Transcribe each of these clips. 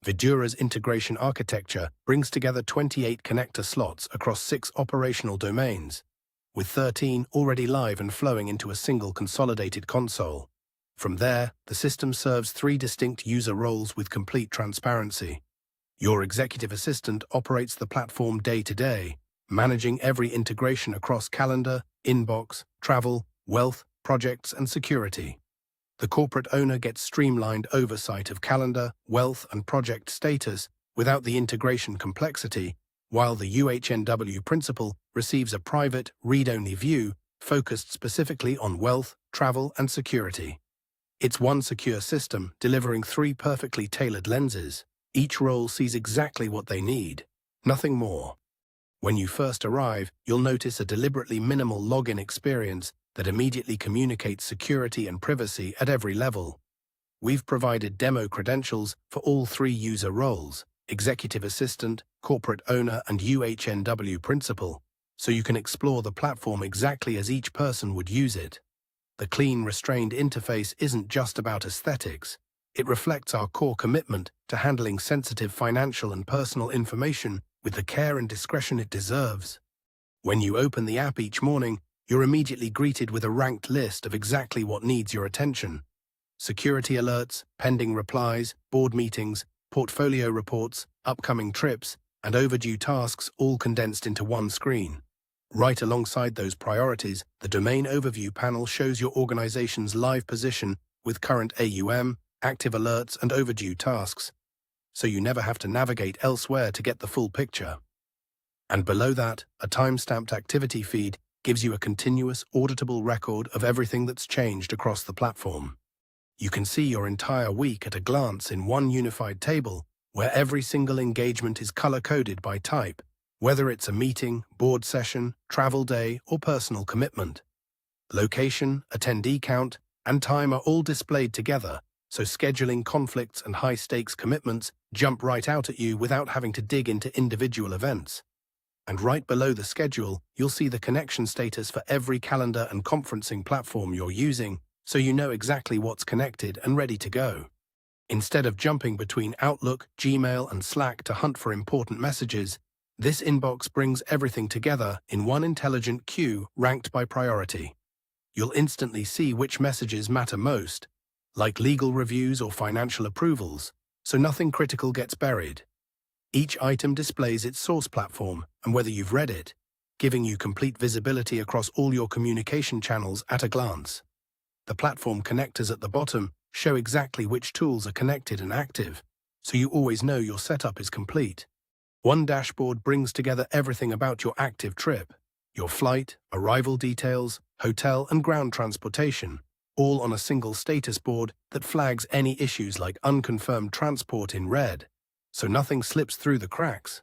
VIDURA's integration architecture brings together 28 connector slots across 6 operational domains, with 13 already live and flowing into a single consolidated console. From there, the system serves 3 distinct user roles with complete transparency. Your executive assistant operates the platform day to day, managing every integration across calendar, inbox, travel, wealth, projects, and security. The corporate owner gets streamlined oversight of calendar, wealth, and project status without the integration complexity, while the UHNW Principal receives a private, read-only view focused specifically on wealth, travel, and security. It's one secure system delivering 3 perfectly tailored lenses. Each role sees exactly what they need, nothing more. When you first arrive, you'll notice a deliberately minimal login experience that immediately communicates security and privacy at every level. We've provided demo credentials for all 3 user roles, Executive Assistant, Corporate Owner, and UHNW Principal, so you can explore the platform exactly as each person would use it. The clean, restrained interface isn't just about aesthetics. It reflects our core commitment to handling sensitive financial and personal information with the care and discretion it deserves. When you open the app each morning, you're immediately greeted with a ranked list of exactly what needs your attention. Security alerts, pending replies, board meetings, portfolio reports, upcoming trips, and overdue tasks all condensed into one screen. Right alongside those priorities, the Domain Overview panel shows your organization's live position with current AUM, active alerts, and overdue tasks, so you never have to navigate elsewhere to get the full picture. And below that, a time-stamped activity feed gives you a continuous, auditable record of everything that's changed across the platform. You can see your entire week at a glance in one unified table where every single engagement is color-coded by type, whether it's a meeting, board session, travel day, or personal commitment. Location, attendee count, and time are all displayed together, so scheduling conflicts and high-stakes commitments jump right out at you without having to dig into individual events. And right below the schedule, you'll see the connection status for every calendar and conferencing platform you're using, so you know exactly what's connected and ready to go. Instead of jumping between Outlook, Gmail, and Slack to hunt for important messages, this inbox brings everything together in one intelligent queue ranked by priority. You'll instantly see which messages matter most, like legal reviews or financial approvals, so nothing critical gets buried. Each item displays its source platform and whether you've read it, giving you complete visibility across all your communication channels at a glance. The platform connectors at the bottom show exactly which tools are connected and active, so you always know your setup is complete. One dashboard brings together everything about your active trip, your flight, arrival details, hotel and ground transportation, all on a single status board that flags any issues like unconfirmed transport in red, so nothing slips through the cracks.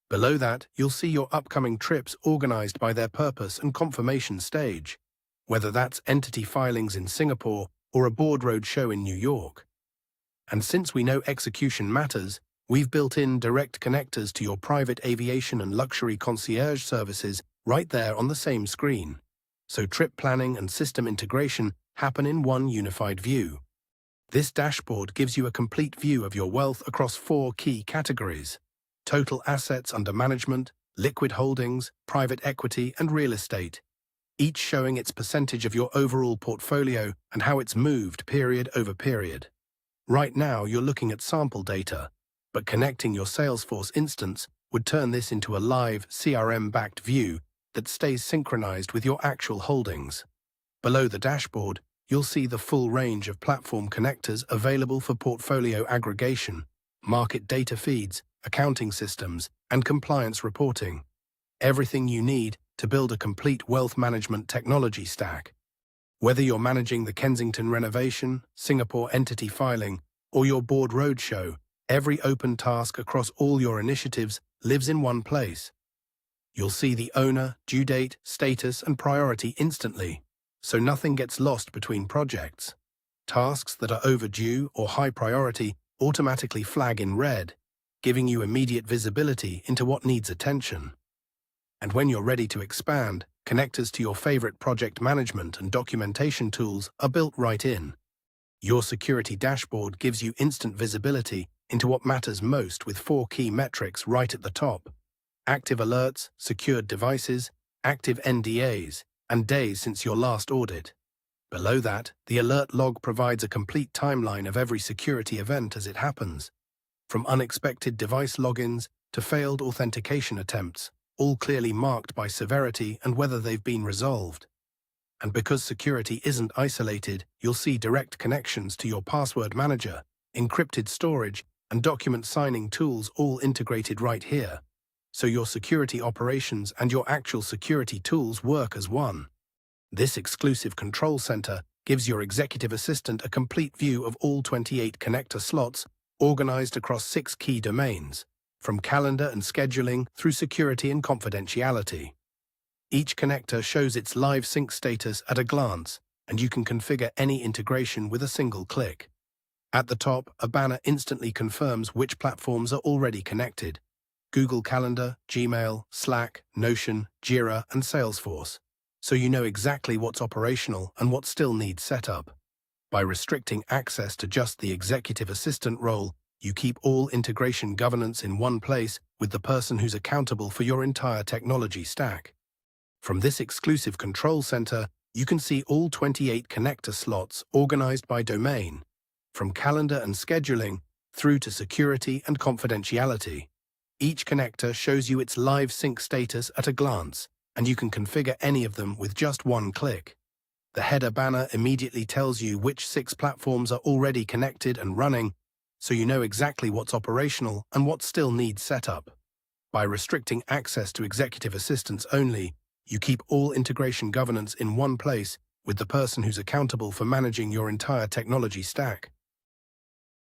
Below that, you'll see your upcoming trips organized by their purpose and confirmation stage, whether that's entity filings in Singapore or a board road show in New York. And since we know execution matters, we've built in direct connectors to your private aviation and luxury concierge services right there on the same screen. So trip planning and system integration happen in one unified view. This dashboard gives you a complete view of your wealth across 4 key categories: total assets under management, liquid holdings, private equity, and real estate, each showing its percentage of your overall portfolio and how it's moved period over period. Right now, you're looking at sample data, but connecting your Salesforce instance would turn this into a live CRM-backed view that stays synchronized with your actual holdings. Below the dashboard, you'll see the full range of platform connectors available for portfolio aggregation, market data feeds, accounting systems, and compliance reporting. Everything you need to build a complete wealth management technology stack. Whether you're managing the Kensington renovation, Singapore entity filing, or your board roadshow, every open task across all your initiatives lives in one place. You'll see the owner, due date, status, and priority instantly, so nothing gets lost between projects. Tasks that are overdue or high priority automatically flag in red, giving you immediate visibility into what needs attention. And when you're ready to expand, connectors to your favorite project management and documentation tools are built right in. Your security dashboard gives you instant visibility into what matters most with 4 key metrics right at the top: active alerts, secured devices, active NDAs, and days since your last audit. Below that, the alert log provides a complete timeline of every security event as it happens, from unexpected device logins to failed authentication attempts, all clearly marked by severity and whether they've been resolved. And because security isn't isolated, you'll see direct connections to your password manager, encrypted storage, and document signing tools all integrated right here. So your security operations and your actual security tools work as one. This exclusive control center gives your executive assistant a complete view of all 28 connector slots organized across 6 key domains, from calendar and scheduling through security and confidentiality. Each connector shows its live sync status at a glance, and you can configure any integration with a single click. At the top, a banner instantly confirms which platforms are already connected: Google Calendar, Gmail, Slack, Notion, Jira, and Salesforce. So you know exactly what's operational and what still needs setup. By restricting access to just the executive assistant role, you keep all integration governance in one place with the person who's accountable for your entire technology stack. From this exclusive control center, you can see all 28 connector slots organized by domain, from calendar and scheduling through to security and confidentiality. Each connector shows you its live sync status at a glance, and you can configure any of them with just one click. The header banner immediately tells you which 6 platforms are already connected and running, so you know exactly what's operational and what still needs setup. By restricting access to executive assistants only, you keep all integration governance in one place with the person who's accountable for managing your entire technology stack.